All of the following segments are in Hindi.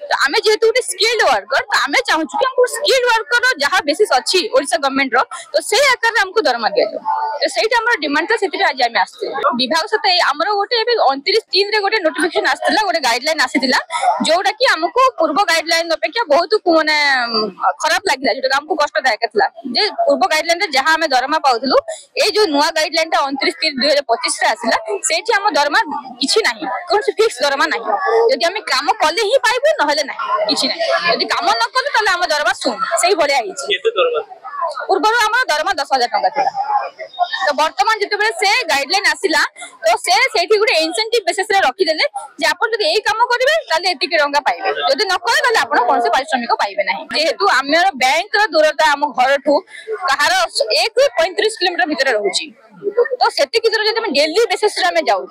तो आमे जेहेतु गोटे स्किल्ड वर्कर तो आमे चाहूँ कि हमको स्किल्ड वर्कर जहाँ बेसिस अच्छी ओडिशा गवर्नमेंट रो तो से आकार में हमको दरमा दिया जाए तो सेटा हमर डिमांड था सेति आज आमे आस्ते विभाग सते हमर गोटे एबे 29/3 रे गोटे नोटिफिकेशन आस्तिला गोटे गाइडलाइन आसीतिला जोटा कि हमको पूर्व गाइडलाइन अपेक्षा बहुत माने खराब लागिला जोटा हमको कष्टदायक थिला जे पूर्व गाइडलाइन रे जहाँ हमें दरमा पाउथलु ए जो नुवा गाइडलाइन ता 29/3/2025 रे आसिला सेठी हम दरमा किछि नाही कोन से फिक्स दरमा नाही यदि हम काम कले ही पाइबो नहले नाही किछि नाही यदि काम न कले तले हम दरमा सुन सेही भले आइछि केते दरमा पूर्व हमर दरमा 10,000 टका थिला तो वर्तमान जिते से गाइडलाइन आसिला तो से सेठी गुटे इंसेंटिव बेसिस रे रखी देले जे आपण जदि एई काम करिवे ताले एतिके रंगा पाइबे जदि न करे ताले आपण कोन से पारिश्रमिक पाइबे नाही जेहेतु हमर बैंक रो दूरता हम घर ठू कहार 1 35 किलोमीटर भीतर रहउची तो सेति की जरा जदि हम डेली बेसिस रे हम जाउ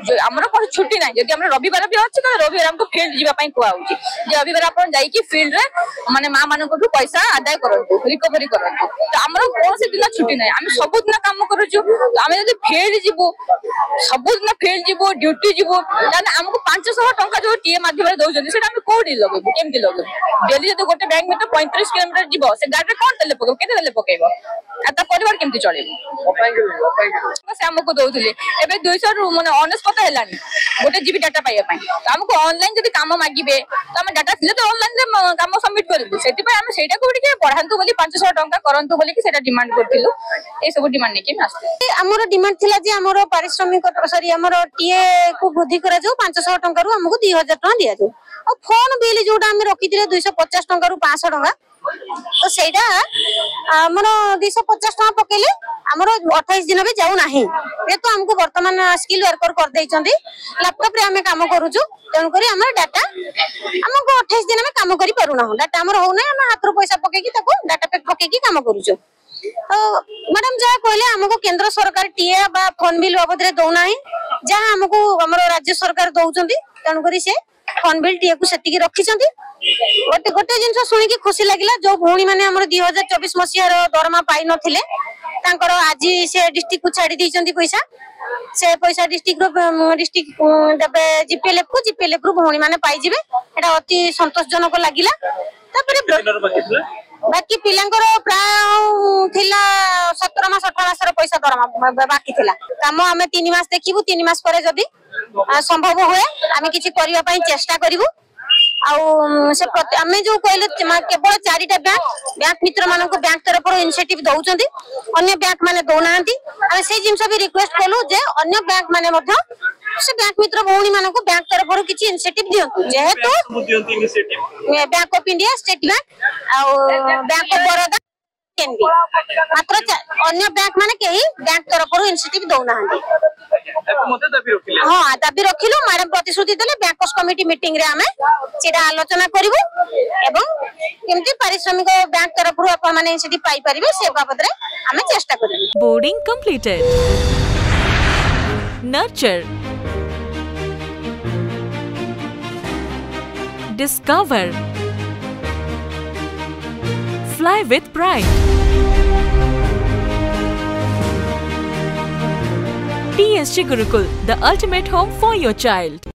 जो हमर कोन छुट्टी नाही जदि हमर रविवार भी अछि त रविवार हमको फील्ड जीवा पई कोआ होची जे रविवार आपण जाई की फील्ड रे माने मां मानको ठू पैसा आदाय करंतु रिकवरी करंतु तो हमर कोन से दिन छुट्टी नाही हम सब दिन काम करू छु आमे जदि फील्ड जीवो सब दिन फील्ड जीवो ड्यूटी जीवो ताने हमको 500 टंका जो टीए माध्यम रे दउजन सेटा हम कोडी लगेबो केमति लगेबो डेली जदि गोटे बैंक में तो 35 किलोमीटर जीवो से गाड़ी रे कोन तेले पकेबो केते तेले पकेबो आता परिवार केमति चलेबो से हमको दउथले एबे 200 रु माने ऑनेस्ट पता हेलानी गोटे जीबी डाटा पाइया पई तो हमको ऑनलाइन जदि काम मागिबे तो हम डाटा थिले तो ऑनलाइन रे काम सबमिट करबो सेति पई हम सेटा को टिके पढांतु बोली 500 टंका करंतु बोली कि सेटा डिमांड करथिलु ए सब डिमांड ने के आस्ते हमरो डिमांड थिला जे हमरो पारिश्रमिक सॉरी हमरो टीए को वृद्धि करा जो 500 टंका रु हमको 2000 टंका दिया जो और फोन बिल जोटा हम रखिथिले 250 टंका रु 500 टंका तो सेटा हमरो 250 टंका पकेले हमरो 28 दिन भी जाऊ नाही ए तो हमको वर्तमान स्किल वर्कर कर देइचंदी लैपटॉप रे हमें काम करू छु तन करी हमर डाटा हमको 28 दिन में काम करी परू ना डाटा हमर हो नै हम हाथ रो पैसा पके की ताको डाटा पैक पके की काम करू छु तो मैडम जा कहले हमको केंद्र सरकार टीए बा फोन बिल बाबद रे दउ नाही जहां हमको हमरो राज्य सरकार दउचंदी तन करी से फोन बिल टीए को सेति की रखिचंदी गोटे गोटे जिनस सुनी की खुशी लागिला जो भौणी माने हमर 2024 मसिया रो दरमा पाई नथिले तांकर आज से डिस्ट्रिक्ट को छाडी दैचंदी पैसा से पैसा डिस्ट्रिक्ट देबे जीपीएलएफ रो भौणी माने पाई जिवे एटा अति संतोषजनक लागिला तापरे बाकी पिलांकर प्राय थिला 17 मास 18 मास रो पैसा दरमा बाकी थिला काम हमें 3 मास देखिबु 3 मास परे जदी संभव होए हमें किछि करिवा पई चेष्टा करिवु आउ से हमें जो कहले केवल 4टा बैंक मित्र मानन को बैंक तरफ इनिशिएटिव दउचंदी अन्य बैंक माने दउनांती हम से जिंस भी रिक्वेस्ट कलु जे अन्य बैंक माने मध्य से बैंक मित्र भौणी मानन को बैंक तरफ किछि इनिशिएटिव दियंतु जेहेतु दियंती initiative Bank of India State Bank आउ बैंक ऑफ बरोदा केनबी मात्र अन्य बैंक माने केही बैंक तरफ इनिशिएटिव दउनांती हाँ दाबी रखिलु मैडम प्रतिश्रुति देले बैंकर्स कमिटी मीटिंग रे हमें सेटा आलोचना करिवु एवं केमती पारिश्रमिक बैंक तरफ रु अपन माने सेठी पाई परिबे से बाबत रे हमें चेष्टा करिवु boarding completed nurture discover fly with pride TSG Gurukul, the ultimate home for your child.